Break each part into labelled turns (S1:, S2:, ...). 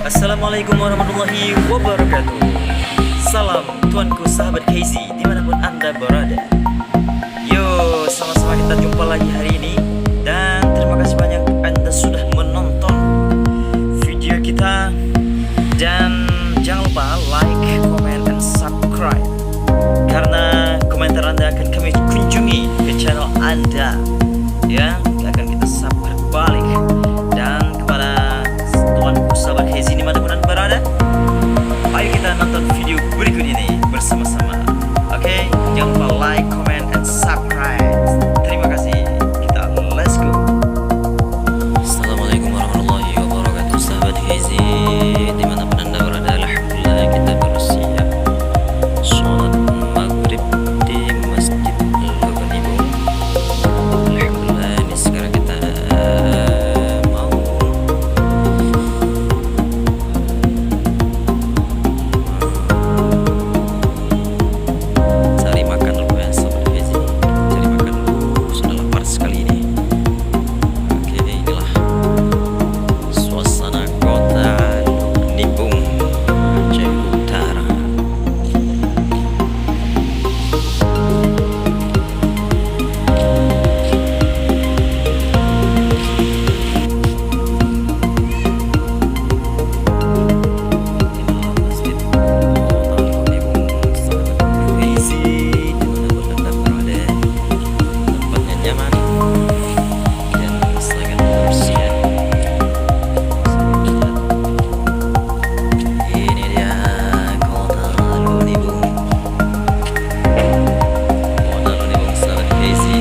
S1: Assalamualaikum warahmatullahi wabarakatuh. Salam tuanku sahabat Casey dimanapun anda berada. Yo, sama-sama kita jumpa lagi hari ini. Dan terima kasih banyak anda sudah menonton video kita. Dan jangan lupa like, comment, and subscribe, karena komentar anda akan kami kunjungi ke channel anda. Ya, akan kita subscribe balik. Dan kepada tuanku sahabat Casey dimanapun anda berada, ayo kita nonton video berikut ini bersama-sama. Oke, jangan lupa like, comment, and subscribe. Terima kasih. Kita let's go. Assalamualaikum warahmatullahi wabarakatuh, sahabat Casey dimanapun anda berada. Alhamdulillah kita bersiap sholat maghrib di Masjid Al-Ghanibung. Alhamdulillah ini sekarang kita mau cari makan dulu ya, sahabat Casey. Cari makan dulu, sudah lapar sekali ini. Oke, inilah suasana kota Nibung, Aceh Utara. Masjid Kota Nibung, sahabat Casey dimanapun anda berada. Tempatnya nyaman dan sangat bersih ya. Ini dia Kota Nibung. Kota Nibung, sahabat Casey.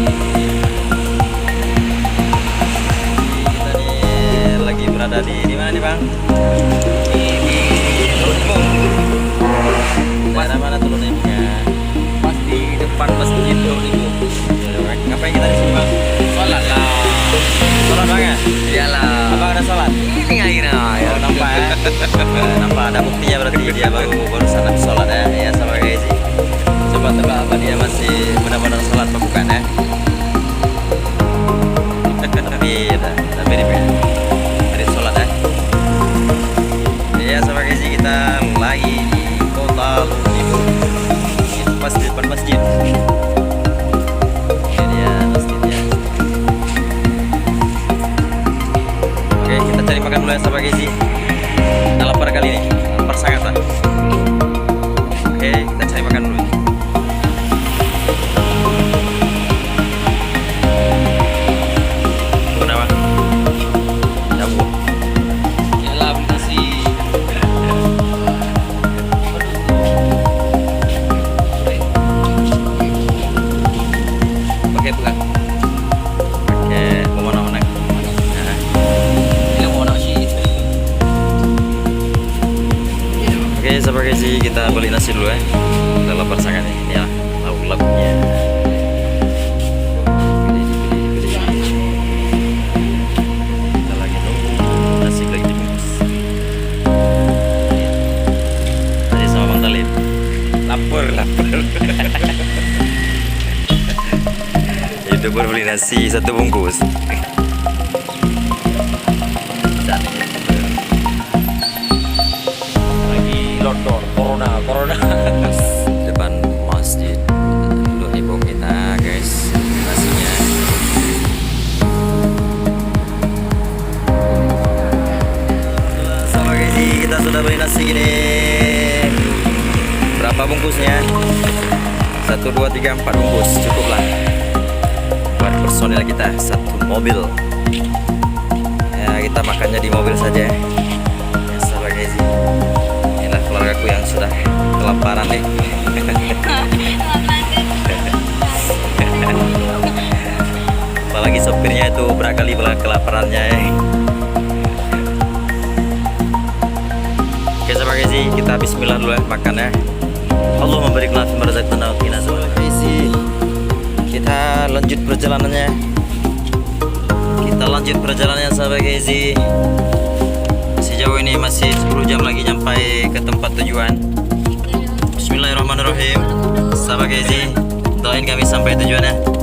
S1: Kita nih lagi berada di mana nih, Bang? Di Teluk Nibung. Daerah mana Teluk Nibungnya? Pas di depan Masjid Teluk Nibung. Ngapain kita di sini, Bang? Sholat lah. Sholat, Bang ya? Iyalah. Abang ada sholat? Ini akhirnya. Ya, nampak ya. Nampak ada buktinya berarti dia barusan habis sholat ya. Ya, sama guys sih. Coba tebak apa dia masih benar-benar sholat apa bukan ya? Tapi dari sholat ya. Ya, sama guys sih, kita lagi di Kota Nibung. Itu pas di depan masjid. Ini dia masjidnya. Oke, kita cari makan dulu ya, sahabat Casey. Kita lapar kali ini, lapar sangat lah. Oke, kita cari makan dulu. Kenapa? Jauh. Yalah, beli nasi. Pakai bukan? Pakai pemenang-menang. Nah. Ini mau nasi. Oke, sahabat Casey, kita beli nasi dulu ya. Kita lapar sangat nih. Ini ya, lauk-lauknya. Kita lagi nunggu nasi lagi dibungkus. Nasi sama Bang Talib. Lapar. Itu baru beli nasi satu bungkus. Lagi lockdown, corona. Depan Masjid Teluk Nibung kita, guys. Nasinya. Sama guys, kita sudah beli nasi gini. Berapa bungkusnya? 1, 2, 3, 4 bungkus, cukup lah buat personil kita satu mobil. Ya, kita makannya di mobil saja. Ya, sahabat Casey. Inilah keluargaku yang sudah kelaparan nih. Apalagi sopirnya itu berkali kelaparannya ya. Oke, sahabat Casey, kita bismillah dulu ya makan ya. Allah memberi kelafin merzaqna wa qina azabannar. Kita lanjut perjalanannya. Sahabat Casey. Masih jauh ini, masih 10 jam lagi nyampai ke tempat tujuan. Bismillahirrahmanirrahim. Sahabat Casey, doain kami sampai tujuan ya.